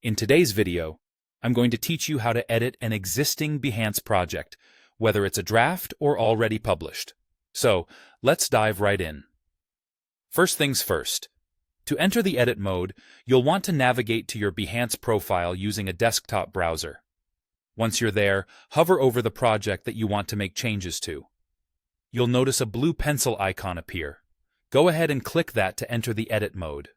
In today's video, I'm going to teach you how to edit an existing Behance project, whether it's a draft or already published. So, let's dive right in. First things first. To enter the edit mode, you'll want to navigate to your Behance profile using a desktop browser. Once you're there, hover over the project that you want to make changes to. You'll notice a blue pencil icon appear. Go ahead and click that to enter the edit mode.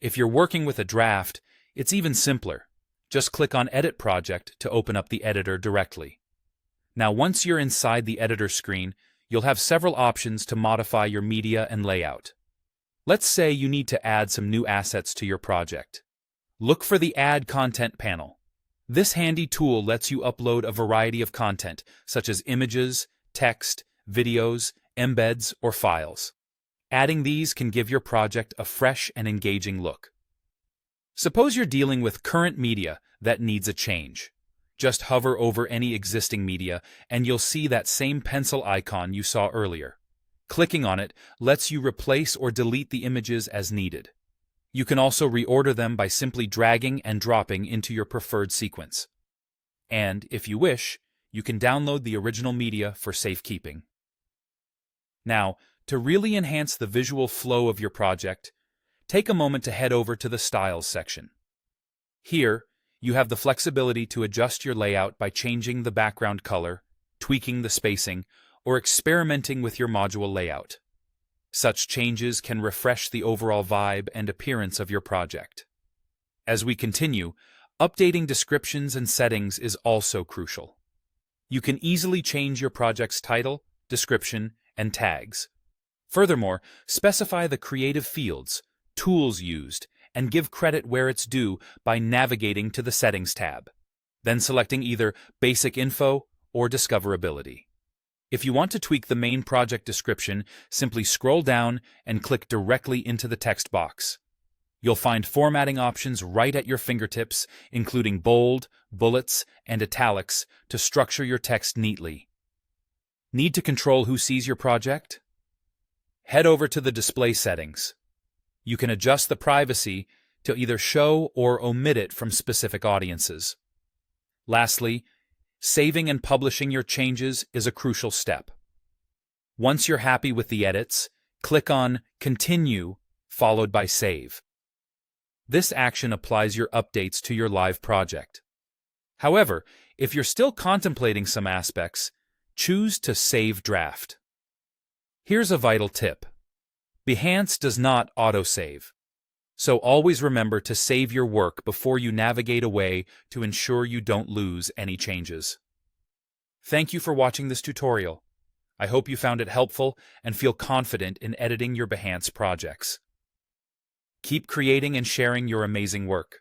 If you're working with a draft, it's even simpler. Just click on Edit Project to open up the editor directly. Now, once you're inside the editor screen, you'll have several options to modify your media and layout. Let's say you need to add some new assets to your project. Look for the Add Content panel. This handy tool lets you upload a variety of content, such as images, text, videos, embeds, or files. Adding these can give your project a fresh and engaging look. Suppose you're dealing with current media that needs a change. Just hover over any existing media and you'll see that same pencil icon you saw earlier. Clicking on it lets you replace or delete the images as needed. You can also reorder them by simply dragging and dropping into your preferred sequence. And, if you wish, you can download the original media for safekeeping. Now, to really enhance the visual flow of your project, take a moment to head over to the Styles section. Here, you have the flexibility to adjust your layout by changing the background color, tweaking the spacing, or experimenting with your module layout. Such changes can refresh the overall vibe and appearance of your project. As we continue, updating descriptions and settings is also crucial. You can easily change your project's title, description, and tags. Furthermore, specify the creative fields, tools used, and give credit where it's due by navigating to the Settings tab, then selecting either Basic Info or Discoverability. If you want to tweak the main project description, simply scroll down and click directly into the text box. You'll find formatting options right at your fingertips, including bold, bullets, and italics to structure your text neatly. Need to control who sees your project? Head over to the display settings. You can adjust the privacy to either show or omit it from specific audiences. Lastly, saving and publishing your changes is a crucial step. Once you're happy with the edits, click on Continue, followed by Save. This action applies your updates to your live project. However, if you're still contemplating some aspects, choose to Save Draft. Here's a vital tip. Behance does not autosave, so always remember to save your work before you navigate away to ensure you don't lose any changes. Thank you for watching this tutorial. I hope you found it helpful and feel confident in editing your Behance projects. Keep creating and sharing your amazing work.